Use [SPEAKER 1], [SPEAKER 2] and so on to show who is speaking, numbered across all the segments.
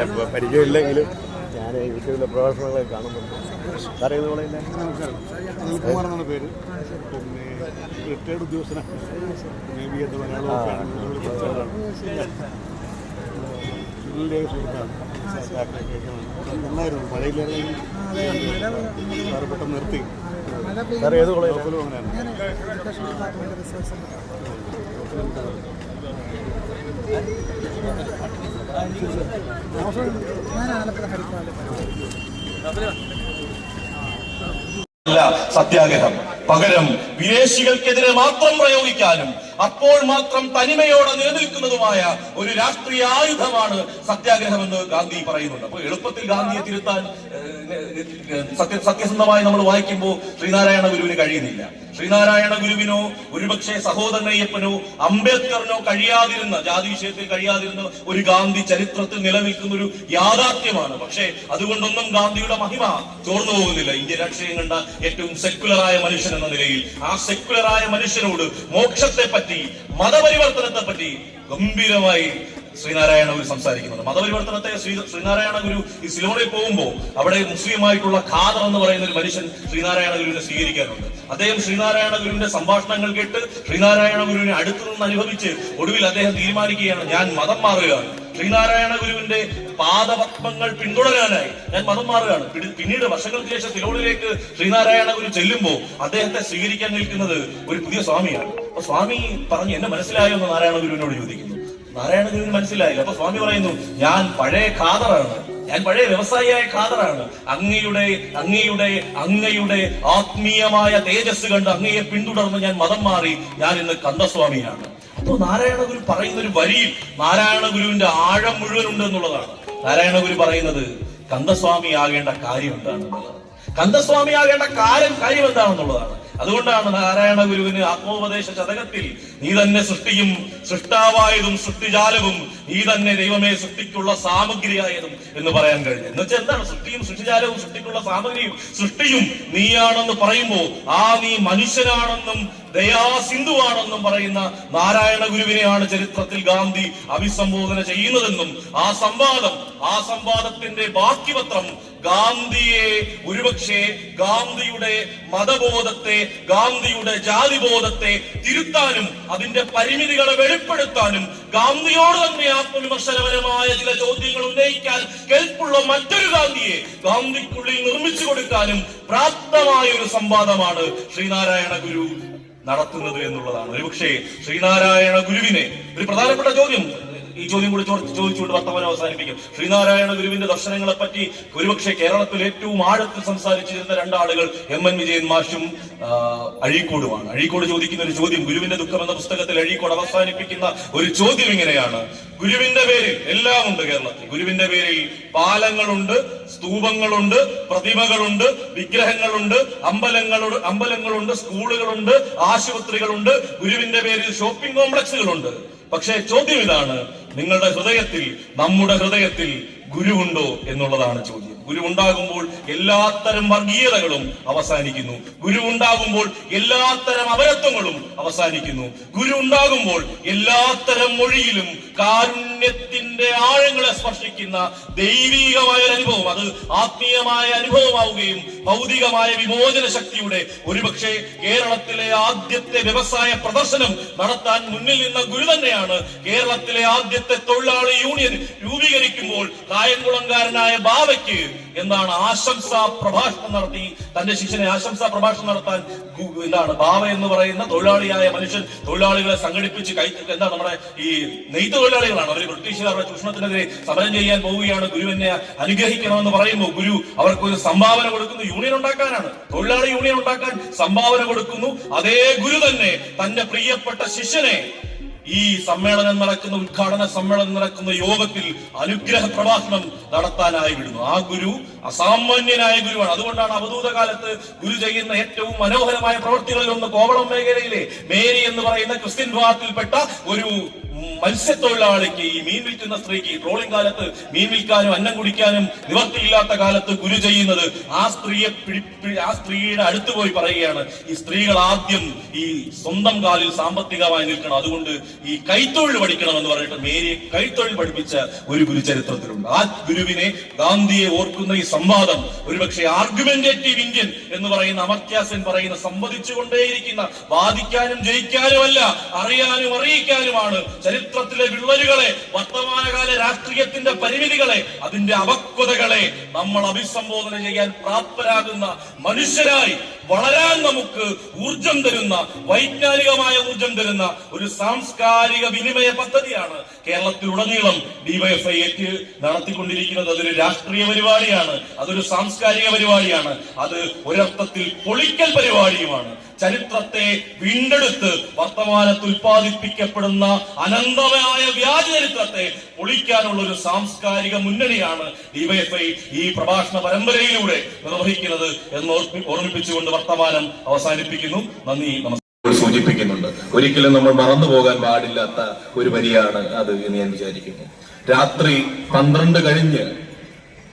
[SPEAKER 1] എൻ്റെ പരിചയമില്ലെങ്കിലും ഞാൻ യൂട്യൂബിലെ പ്രഭാഷണങ്ങളൊക്കെ കാണുന്നുണ്ട്. സാറേ ഇത് വളരെ
[SPEAKER 2] അനിൽകുമാർ എന്നാണ് പേര്. പിന്നെ റിട്ടയർഡ് ഉദ്യോഗസ്ഥനാണ്. നേവിയത്തെ മലയാളമൊക്കെയാണ്. സുഹൃത്താണ്. നന്നായിരുന്നു. മഴയില്ലാതെ സാറ് പെട്ടെന്ന് നിർത്തി.
[SPEAKER 1] സാർ ഏത് കോളേജിലും
[SPEAKER 2] അങ്ങനെയാണ്.
[SPEAKER 3] സത്യാഗ്രഹം പകരം വിദേശികൾക്കെതിരെ മാത്രം പ്രയോഗിക്കാനും അപ്പോൾ മാത്രം തനിമയോടെ നിലനിൽക്കുന്നതുമായ ഒരു രാഷ്ട്രീയ ആയുധമാണ് സത്യാഗ്രഹമെന്ന് ഗാന്ധി പറയുന്നുണ്ട്. അപ്പൊ എളുപ്പത്തിൽ ഗാന്ധിയെ തിരുത്താൻ സത്യസന്ധമായി നമ്മൾ വായിക്കുമ്പോൾ ശ്രീനാരായണ ഗുരുവിന് കഴിയുന്നില്ല. ശ്രീനാരായണ ഗുരുവിനോ ഒരുപക്ഷെ സഹോദരൻ അയ്യപ്പനോ അംബേദ്കറിനോ കഴിയാതിരുന്ന, ജാതി വിഷയത്തിൽ കഴിയാതിരുന്ന ഒരു ഗാന്ധി ചരിത്രത്തിൽ നിലനിൽക്കുന്ന ഒരു യാഥാർത്ഥ്യമാണ്. പക്ഷേ അതുകൊണ്ടൊന്നും ഗാന്ധിയുടെ മഹിമ ചോർന്നു പോകുന്നില്ല. ഇന്ത്യ രാഷ്ട്രീയം കണ്ട ഏറ്റവും സെക്യുലറായ മനുഷ്യൻ എന്ന നിലയിൽ ആ സെക്യുലറായ മനുഷ്യനോട് മോക്ഷത്തെ പറ്റി, മതപരിവർത്തനത്തെ പറ്റി ഗംഭീരമായി ശ്രീനാരായണ ഗുരു സംസാരിക്കുന്നുണ്ട്. മതപരിവർത്തനത്തെ ശ്രീനാരായണ ഗുരു ഈ സിലോണിൽ പോകുമ്പോൾ അവിടെ മുസ്ലിമായിട്ടുള്ള ഖാദർ എന്ന് പറയുന്ന ഒരു മനുഷ്യൻ ശ്രീനാരായണ ഗുരുവിനെ സ്വീകരിക്കാറുണ്ട്. അദ്ദേഹം ശ്രീനാരായണ ഗുരുവിന്റെ സംഭാഷണങ്ങൾ കേട്ട് ശ്രീനാരായണ ഗുരുവിനെ അടുത്തു നിന്ന് അനുഭവിച്ച് ഒടുവിൽ അദ്ദേഹം തീരുമാനിക്കുകയാണ്, ഞാൻ മതം മാറുകയാണ്. ശ്രീനാരായണ ഗുരുവിന്റെ പാദപത്മങ്ങൾ പിന്തുടരാനായി ഞാൻ മതം മാറുകയാണ്. പിന്നീട് വർഷങ്ങൾക്ക് ശേഷം സിലോണിലേക്ക് ശ്രീനാരായണ ഗുരു ചെല്ലുമ്പോൾ അദ്ദേഹത്തെ സ്വീകരിക്കാൻ നിൽക്കുന്നത് ഒരു പുതിയ സ്വാമിയാണ്. അപ്പൊ സ്വാമി പറഞ്ഞു, എന്നെ മനസ്സിലായോ എന്ന് നാരായണ ഗുരുവിനോട് ചോദിക്കുന്നു. നാരായണ ഗുരുവിന് മനസ്സിലായില്ല. അപ്പൊ സ്വാമി പറയുന്നു, ഞാൻ പഴയ ഖാദറാണ്, ഞാൻ പഴയ വ്യവസായിയായ ഖാദറാണ്. അങ്ങയുടെ ആത്മീയമായ തേജസ് കണ്ട് അങ്ങയെ പിന്തുടർന്ന് ഞാൻ മതം മാറി, ഞാൻ ഇന്ന് കന്ദസ്വാമിയാണ്. അപ്പൊ നാരായണ ഗുരു പറയുന്ന ഒരു വരിയിൽ നാരായണ ഗുരുവിന്റെ ആഴം മുഴുവൻ ഉണ്ട് എന്നുള്ളതാണ്. നാരായണ ഗുരു പറയുന്നത് കന്ദസ്വാമി ആകേണ്ട കാര്യം എന്താണെന്നുള്ളതാണ്. കന്ദസ്വാമി ആകേണ്ട കാര്യം എന്താണെന്നുള്ളതാണ്. അതുകൊണ്ടാണ് നാരായണ ഗുരുവിന് ആത്മോപദേശ ശതകത്തിൽ നീ തന്നെ സൃഷ്ടിയും സൃഷ്ടാവായതും സൃഷ്ടിജാലവും നീ തന്നെ ദൈവമേ സൃഷ്ടിക്കുള്ള സാമഗ്രിയായതും എന്ന് പറയാൻ കഴിഞ്ഞു. എന്ന് വെച്ചാൽ എന്താണ് സൃഷ്ടിയും സൃഷ്ടിജാലവും സൃഷ്ടിക്കുള്ള സാമഗ്രിയും സൃഷ്ടിയും നീയാണെന്ന് പറയുമ്പോൾ ആ നീ മനുഷ്യനാണെന്നും ദയാസിന്ധുവാണെന്നും പറയുന്ന നാരായണ ഗുരുവിനെയാണ് ചരിത്രത്തിൽ ഗാന്ധി അഭിസംബോധന ചെയ്യുന്നതെന്നും ആ സംവാദത്തിന്റെ ബാക്കി പത്രം ഗാന്ധിയെ ഒരുപക്ഷെ ഗാന്ധിയുടെ മതബോധത്തെ, ഗാന്ധിയുടെ ജാതിബോധത്തെ തിരുത്താനും അതിന്റെ പരിമിതികളെ വെളിപ്പെടുത്താനും ഗാന്ധിയോട് തന്നെ ആത്മവിമർശനപരമായ ചില ചോദ്യങ്ങൾ ഉന്നയിക്കാൻ കെൽപ്പുള്ള മറ്റൊരു ഗാന്ധിയെ ഗാന്ധിക്കുള്ളിൽ നിർമ്മിച്ചു കൊടുക്കാനും പ്രാപ്തമായ ഒരു സംവാദമാണ് ശ്രീനാരായണ ഗുരു നടത്തുന്നത് എന്നുള്ളതാണ്. ഒരുപക്ഷെ ശ്രീനാരായണ ഗുരുവിനെ ഒരു പ്രധാനപ്പെട്ട ചോദ്യം, ഈ ചോദ്യം കൂടി ചോദിച്ചുകൊണ്ട് വർത്തമാനം അവസാനിപ്പിക്കും. ശ്രീനാരായണ ഗുരുവിന്റെ ദർശനങ്ങളെ പറ്റി ഒരുപക്ഷെ കേരളത്തിൽ ഏറ്റവും ആഴത്തിൽ സംസാരിച്ചിരുന്ന രണ്ടാളുകൾ എം.എൻ. വിജയൻ മാഷും അഴീക്കോടുമാണ്. അഴീക്കോട് ചോദിക്കുന്ന ഒരു ചോദ്യം, ഗുരുവിന്റെ ദുഃഖം എന്ന പുസ്തകത്തിൽ അഴീക്കോട് അവസാനിപ്പിക്കുന്ന ഒരു ചോദ്യം ഇങ്ങനെയാണ്: ഗുരുവിന്റെ പേരിൽ എല്ലാം ഉണ്ട് കേരളത്തിൽ. ഗുരുവിന്റെ പേരിൽ പാലങ്ങളുണ്ട്, സ്തൂപങ്ങളുണ്ട്, പ്രതിമകളുണ്ട്, വിഗ്രഹങ്ങളുണ്ട്, അമ്പലങ്ങളുണ്ട്, സ്കൂളുകളുണ്ട്, ആശുപത്രികളുണ്ട്, ഗുരുവിന്റെ പേരിൽ ഷോപ്പിംഗ് കോംപ്ലക്സുകളുണ്ട്. പക്ഷേ ചോദ്യം ഇതാണ്, നിങ്ങളുടെ ഹൃദയത്തിൽ, നമ്മുടെ ഹൃദയത്തിൽ ഗുരുവുണ്ടോ എന്നുള്ളതാണ് ചോദ്യം. ഗുരുവുണ്ടാകുമ്പോൾ എല്ലാത്തരം വർഗീയതകളും അവസാനിക്കുന്നു. ഗുരുവുണ്ടാകുമ്പോൾ എല്ലാത്തരം അപരത്വങ്ങളും അവസാനിക്കുന്നു. ഗുരുവുണ്ടാകുമ്പോൾ എല്ലാത്തരം മൊഴിയിലും കാരുണ്യത്തിന്റെ ആഴങ്ങളെ സ്പർശിക്കുന്ന ദൈവീകമായ അനുഭവം, അത് ആത്മീയമായ അനുഭവമാവുകയും ഭൗതികമായ വിമോചന ശക്തിയുടെ ഒരുപക്ഷെ കേരളത്തിലെ ആദ്യത്തെ വ്യവസായ പ്രദർശനം നടത്താൻ മുന്നിൽ നിന്ന ഗുരു തന്നെയാണ്. കേരളത്തിലെ ആദ്യത്തെ തൊഴിലാളി യൂണിയൻ രൂപീകരിക്കുമ്പോൾ കായംകുളംകാരനായ ബാവയ്ക്ക് എന്താണ് ആശംസാ പ്രഭാഷണം നടത്തി, തന്റെ ശിഷ്യനെ ആശംസാ പ്രഭാഷണം നടത്താൻ ബാവ എന്ന് പറയുന്ന തൊഴിലാളിയായ മനുഷ്യൻ തൊഴിലാളികളെ സംഘടിപ്പിച്ച് എന്താണ് നമ്മുടെ ഈ നെയ്ത്ത് തൊഴിലാളികളാണ്. അവർ ബ്രിട്ടീഷുകാരുടെ ചൂഷണത്തിനെതിരെ സമരം ചെയ്യാൻ പോവുകയാണ്. ഗുരുവിനെ അനുഗ്രഹിക്കണമെന്ന് പറയുമ്പോൾ ഗുരു അവർക്കൊരു സംഭാവന കൊടുക്കുന്നു. യൂണിയൻ ഉണ്ടാക്കാനാണ്, തൊഴിലാളി യൂണിയൻ ഉണ്ടാക്കാൻ സംഭാവന കൊടുക്കുന്നു. അതേ ഗുരു തന്നെ തന്റെ പ്രിയപ്പെട്ട ശിഷ്യനെ ഈ സമ്മേളനം നടക്കുന്ന, ഉദ്ഘാടന സമ്മേളനം നടക്കുന്ന യോഗത്തിൽ അനുഗ്രഹ പ്രഭാഷണം നടത്താനായി വിടുന്നു. ആ ഗുരു അസാമാന്യനായ ഗുരുവാണ്. അതുകൊണ്ടാണ് അവധൂത കാലത്ത് ഗുരു ചെയ്യുന്ന ഏറ്റവും മനോഹരമായ പ്രവൃത്തികളിൽ ഒന്ന് കോവളം മേഖലയിലെ മേരി എന്ന് പറയുന്ന ക്രിസ്ത്യൻ വിഭാഗത്തിൽപ്പെട്ട ഒരു മത്സ്യത്തൊഴിലാളിക്ക്, ഈ മീൻ വിൽക്കുന്ന സ്ത്രീക്ക് ട്രോളിംഗ് കാലത്ത് മീൻ വിൽക്കാനും അന്നം കുടിക്കാനും നിവർത്തിയില്ലാത്ത കാലത്ത് ഗുരു ചെയ്യുന്നത് ആ സ്ത്രീയുടെ അടുത്ത് പോയി പറയുകയാണ്, ഈ സ്ത്രീകൾ ആദ്യം ഈ സ്വന്തം കാലിൽ സാമ്പത്തികമായി നിൽക്കണം, അതുകൊണ്ട് ഈ കൈത്തൊഴിൽ പഠിക്കണം എന്ന് പറഞ്ഞിട്ട് മേരിയെ കൈത്തൊഴിൽ പഠിപ്പിച്ച ഒരു ഗുരു ചരിത്രത്തിലുണ്ട്. ആ ഗുരുവിനെ, ഗാന്ധിയെ ഓർക്കുന്ന ഈ സംവാദം ഒരുപക്ഷെ ആർഗ്യുമെന്റേറ്റീവ് ഇന്ത്യൻ എന്ന് പറയുന്ന അമർത്യ സെൻ പറയുന്ന സംവദിച്ചുകൊണ്ടേയിരിക്കുന്ന, വാദിക്കാനും ജയിക്കാനുമല്ല, അറിയാനും അറിയിക്കാനുമാണ് ചരിത്രത്തിലെ വിള്ളലുകളെ, വർത്തമാനകാല രാഷ്ട്രീയത്തിന്റെ പരിമിതികളെ, അതിന്റെ അപക്വതകളെ നമ്മൾ അഭിസംബോധന ചെയ്യാൻ പ്രാപ്തരാകുന്ന മനുഷ്യരായി വളരാൻ നമുക്ക് ഊർജം തരുന്ന, വൈജ്ഞാനികമായ ഊർജം തരുന്ന ഒരു സാംസ്കാരിക വിനിമയ പദ്ധതിയാണ് കേരളത്തിലുടനീളം ഡിവൈഎഫ്ഐ നടത്തിക്കൊണ്ടിരിക്കുന്നത്. അതൊരു രാഷ്ട്രീയ പരിപാടിയാണ്, അതൊരു സാംസ്കാരിക പരിപാടിയാണ്, അത് ഒരർത്ഥത്തിൽ പൊളിക്കൽ പരിപാടിയുമാണ്. ചരിത്രത്തെ വീണ്ടെടുത്ത് വർത്തമാനത്ത് ഉൽപ്പാദിപ്പിക്കപ്പെടുന്ന അനന്തമായ വ്യാജ ചരിത്രത്തെ പൊളിക്കാനുള്ള ഒരു സാംസ്കാരിക മുന്നണിയാണ് ഡിവൈഎഫ്ഐ ഈ പ്രഭാഷണ പരമ്പരയിലൂടെ നിർവഹിക്കുന്നത് എന്ന് ഓർമ്മിപ്പിച്ചുകൊണ്ട് വർത്തമാനം അവസാനിപ്പിക്കുന്നു. നന്ദി, നമസ്കാരം.
[SPEAKER 4] സൂചിപ്പിക്കുന്നുണ്ട്. ഒരിക്കലും നമ്മൾ മറന്നു പോകാൻ പാടില്ലാത്ത ഒരു വരിയാണ് അത് എന്ന് ഞാൻ വിചാരിക്കുന്നു. രാത്രി 12 കഴിഞ്ഞ്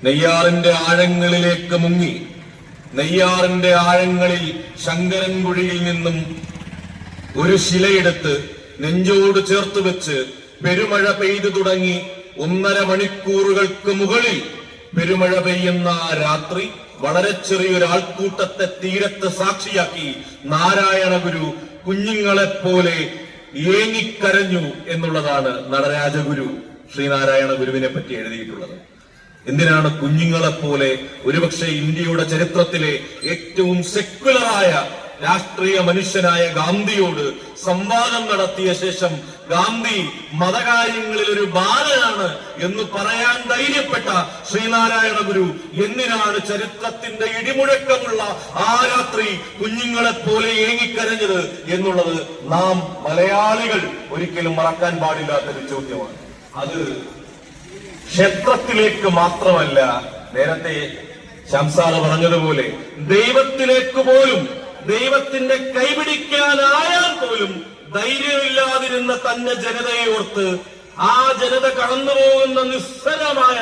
[SPEAKER 4] നെയ്യാറിന്റെ ആഴങ്ങളിലേക്ക് മുങ്ങി, നെയ്യാറിന്റെ ആഴങ്ങളിൽ ശങ്കരൻകുഴിയിൽ നിന്നും ഒരു ശിലയെടുത്ത് നെഞ്ചോട് ചേർത്ത് വെച്ച് പെരുമഴ പെയ്തു തുടങ്ങി 1.5 മണിക്കൂറുകൾക്ക് മുകളിൽ പെരുമഴ പെയ്യുന്ന ആ രാത്രി വളരെ ചെറിയൊരു ആൾക്കൂട്ടത്തെ തീരത്ത് സാക്ഷിയാക്കി നാരായണ ഗുരു കുഞ്ഞുങ്ങളെപ്പോലെ ഏങ്ങിക്കരഞ്ഞു എന്നുള്ളതാണ് നടരാജഗുരു ശ്രീനാരായണ ഗുരുവിനെ പറ്റി എഴുതിയിട്ടുള്ളത്. എന്തിനാണ് കുഞ്ഞുങ്ങളെപ്പോലെ? ഒരുപക്ഷെ ഇന്ത്യയുടെ ചരിത്രത്തിലെ ഏറ്റവും സെക്യുലറായ രാഷ്ട്രീയ മനുഷ്യനായ ഗാന്ധിയോട് സംവാദം നടത്തിയ ശേഷം ഗാന്ധി മതകാര്യങ്ങളിൽ ഒരു ബാലനാണ് എന്ന് പറയാൻ ധൈര്യപ്പെട്ട ശ്രീനാരായണ ഗുരു എന്തിനാണ് ചരിത്രത്തിന്റെ ഇടിമുഴക്കമുള്ള ആ രാത്രി കുഞ്ഞുങ്ങളെ പോലെ ഏങ്ങിക്കരഞ്ഞത് എന്നുള്ളത് നാം മലയാളികൾ ഒരിക്കലും മറക്കാൻ പാടില്ലാത്തൊരു ചോദ്യമാണ്. അത് ക്ഷേത്രത്തിലേക്ക് മാത്രമല്ല, നേരത്തെ ശംസാറ് പറഞ്ഞതുപോലെ ദൈവത്തിലേക്ക് പോലും, ദൈവത്തിന്റെ കൈപിടിക്കാനായാൽ പോലും ധൈര്യമില്ലാതിരുന്ന തന്നെ ജനതയെ ഓർത്ത്, ആ ജനത കടന്നുപോകുന്ന നിസ്സരമായ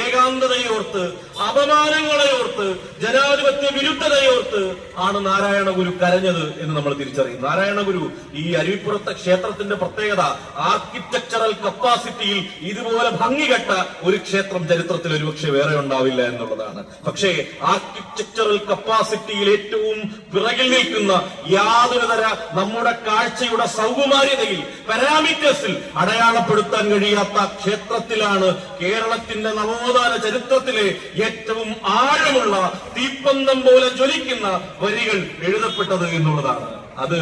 [SPEAKER 4] ഏകാന്തതയോർത്ത്, അപമാനങ്ങളെ ഓർത്ത്, ജനാധിപത്യ വിരുദ്ധതയോർത്ത് ആണ് നാരായണ ഗുരു കരഞ്ഞത് എന്ന് നമ്മൾ തിരിച്ചറിയും. നാരായണ ഗുരു ഈ അരുവിപ്പുറത്തെ ക്ഷേത്രത്തിന്റെ പ്രത്യേകത, ആർക്കിടെക്ചറൽ കപ്പാസിറ്റിയിൽ ഇതുപോലെ ഭംഗികെട്ട ഒരു ക്ഷേത്രം ചരിത്രത്തിൽ ഒരുപക്ഷെ വേറെ ഉണ്ടാവില്ല എന്നുള്ളതാണ്. പക്ഷേ ആർക്കിടെക്ചറൽ കപ്പാസിറ്റിയിൽ ഏറ്റവും പിറകിൽ നിൽക്കുന്ന, യാതൊരു തര നമ്മുടെ കാഴ്ചയുടെ സൗകുമാര്യതയിൽ, പാരാമീറ്റേഴ്സിൽ അടയാളപ്പെടുത്താൻ കഴിയാത്ത ക്ഷേത്രത്തിലാണ് കേരളത്തിന്റെ നവോത്ഥാന ചരിത്രത്തിലെ ഏറ്റവും ആഴമുള്ള, തീപ്പന്തം പോലെ ജ്വലിക്കുന്ന വരികൾ എഴുതപ്പെട്ടത് എന്നുള്ളതാണ്. അത്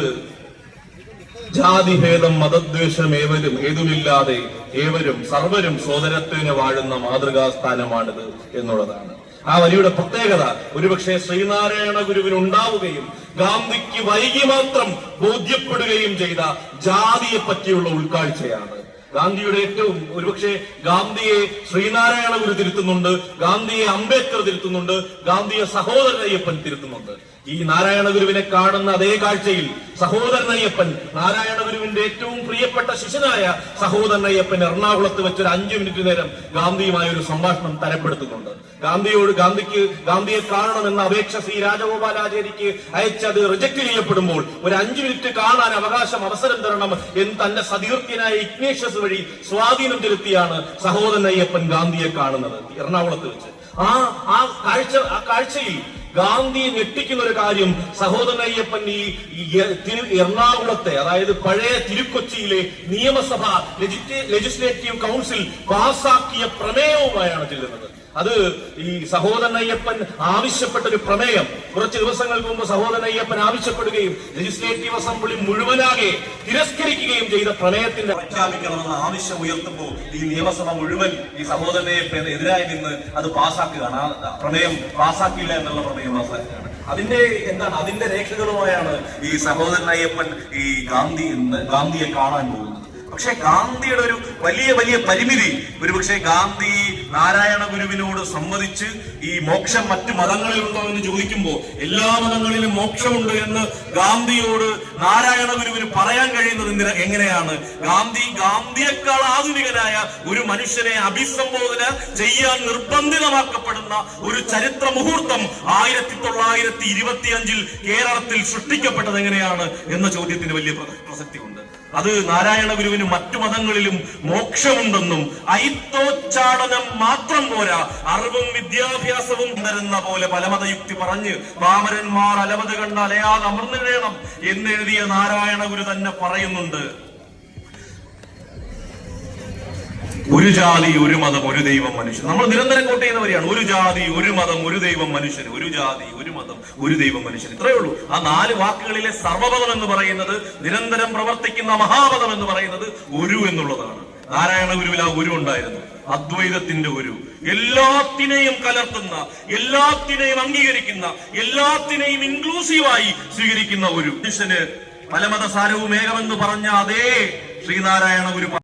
[SPEAKER 4] ജാതിഭേദം മതദ്വേഷം ഏതുമില്ലാതെ ഏവരും സർവരും സോദരത്വന് വാഴുന്ന മാതൃകാസ്ഥാനമാണിത് എന്നുള്ളതാണ്. ആ വരിയുടെ പ്രത്യേകത ഒരുപക്ഷെ ശ്രീനാരായണ ഗുരുവിന് ഉണ്ടാവുകയും ഗാന്ധിക്ക് വൈകി മാത്രം ബോധ്യപ്പെടുകയും ചെയ്ത ജാതിയെ പറ്റിയുള്ള ഉൾക്കാഴ്ചയാണ്. ഗാന്ധിയുടെ ഏറ്റവും, ഒരുപക്ഷെ ഗാന്ധിയെ ശ്രീനാരായണ ഗുരു തിരുത്തുന്നുണ്ട്, ഗാന്ധിയെ അംബേദ്കർ തിരുത്തുന്നുണ്ട്, ഗാന്ധിയെ സഹോദരൻ അയ്യപ്പൻ തിരുത്തുന്നുണ്ട്. ഈ നാരായണ ഗുരുവിനെ കാണുന്ന അതേ കാഴ്ചയിൽ സഹോദരൻ അയ്യപ്പൻ, നാരായണ ഗുരുവിന്റെ ഏറ്റവും പ്രിയപ്പെട്ട ശിഷ്യനായ സഹോദരൻ അയ്യപ്പൻ എറണാകുളത്ത് വെച്ചൊരു 5 മിനിറ്റ് നേരം ഗാന്ധിയുമായ ഒരു സംഭാഷണം തരപ്പെടുത്തുന്നുണ്ട്. ഗാന്ധിയെ കാണണമെന്ന അപേക്ഷ ശ്രീ രാജഗോപാലാചാര്യക്ക് അയച്ചത് റിജക്ട് ചെയ്യപ്പെടുമ്പോൾ ഒരു 5 മിനിറ്റ് കാണാൻ അവസരം തരണം എന്ന് തന്റെ സതീർത്ഥ്യനായ ഇഗ്നേഷ്യസ് വഴി സ്വാധീനം ചെലുത്തിയാണ് സഹോദരൻ അയ്യപ്പൻ ഗാന്ധിയെ കാണുന്നത് എറണാകുളത്ത് വെച്ച്. ആ കാഴ്ചയിൽ ഗാന്ധിയെ ഞെട്ടിക്കുന്ന ഒരു കാര്യം, സഹോദരൻ അയ്യപ്പൻ ഈ എറണാകുളത്തെ, അതായത് പഴയ തിരുക്കൊച്ചിയിലെ നിയമസഭ ലെജിസ്ലേറ്റീവ് കൗൺസിൽ പാസാക്കിയ പ്രമേയവുമായാണ് ചെല്ലുന്നത്. അത് ഈ സഹോദരൻ അയ്യപ്പൻ ആവശ്യപ്പെട്ട ഒരു പ്രമേയം കുറച്ച് ദിവസങ്ങൾക്ക് മുമ്പ് സഹോദരൻ അയ്യപ്പൻ ആവശ്യപ്പെടുകയും ലെജിസ്ലേറ്റീവ് അസംബ്ലി മുഴുവനാകെ തിരസ്കരിക്കുകയും ചെയ്ത പ്രമേയത്തിന്റെ പ്രഖ്യാപിക്കണമെന്ന ആവശ്യം ഉയർത്തുമ്പോൾ ഈ നിയമസഭ മുഴുവൻ ഈ സഹോദരൻ അയ്യപ്പന് എതിരായി നിന്ന് അത് പാസാക്കുകയാണ്. ആ പ്രമേയം പാസാക്കില്ല എന്നുള്ള പ്രമേയം പാസാക്കുകയാണ്. അതിന്റെ രേഖകളുമായാണ് ഈ സഹോദരൻ അയ്യപ്പൻ ഈ ഗാന്ധിയെ കാണാൻ പോകുന്നത്. പക്ഷെ ഗാന്ധിയുടെ ഒരു വലിയ പരിമിതി, ഒരുപക്ഷെ ഗാന്ധി
[SPEAKER 3] നാരായണ ഗുരുവിനോട് സംവദിച്ച് ഈ മോക്ഷം മറ്റു മതങ്ങളിലുണ്ടോ എന്ന് ചോദിക്കുമ്പോൾ എല്ലാ മതങ്ങളിലും മോക്ഷമുണ്ട് എന്ന് ഗാന്ധിയോട് നാരായണ ഗുരുവിന് പറയാൻ കഴിയുന്നത് എങ്ങനെയാണ്? ഗാന്ധിയേക്കാൾ ആധുനികനായ ഒരു മനുഷ്യനെ അഭിസംബോധന ചെയ്യാൻ നിർബന്ധിതമാക്കപ്പെടുന്ന ഒരു ചരിത്ര മുഹൂർത്തം 1925 കേരളത്തിൽ സൃഷ്ടിക്കപ്പെട്ടത് എങ്ങനെയാണ് എന്ന ചോദ്യത്തിന് വലിയ പ്രസക്തിയുണ്ട്. അത് നാരായണ ഗുരുവിന് മറ്റു മതങ്ങളിലും മോക്ഷമുണ്ടെന്നും അയിത്തോച്ചാടനം മാത്രം പോരാ, അറിവും വിദ്യാഭ്യാസവും തരുന്ന പോലെ പലമതയുക്തി പറഞ്ഞ് പാമരന്മാർ അലമത് കണ്ട് അലയാതെ അമർന്നിടണം എന്നെഴുതിയ നാരായണ ഗുരു തന്നെ പറയുന്നുണ്ട്, ഒരു ജാതി ഒരു മതം ഒരു ദൈവം മനുഷ്യൻ. നമ്മൾ നിരന്തരം കോട്ട് ചെയ്യുന്നവരെയാണ്. ഒരു ജാതി ഒരു മതം ഒരു ദൈവം മനുഷ്യൻ, ഒരു ജാതി ഒരു മതം ഒരു ദൈവം മനുഷ്യൻ. ഇത്രയേ ഉള്ളൂ. ആ 4 വാക്കുകളിലെ സർവ്വപദം എന്ന് പറയുന്നത്, നിരന്തരം പ്രവർത്തിക്കുന്ന മഹാപദം എന്ന് പറയുന്നത് ഒരു എന്നുള്ളതാണ്. നാരായണ ഗുരുവിൽ ആ ഒരു ഉണ്ടായിരുന്നു, അദ്വൈതത്തിന്റെ ഒരു, എല്ലാത്തിനെയും കലർത്തുന്ന, എല്ലാത്തിനെയും അംഗീകരിക്കുന്ന, എല്ലാത്തിനെയും ഇൻക്ലൂസീവായി സ്വീകരിക്കുന്ന ഒരു മനുഷ്യന് പലമതസാരവും ഏകമെന്ന് പറഞ്ഞ അതേ ശ്രീനാരായണ ഗുരു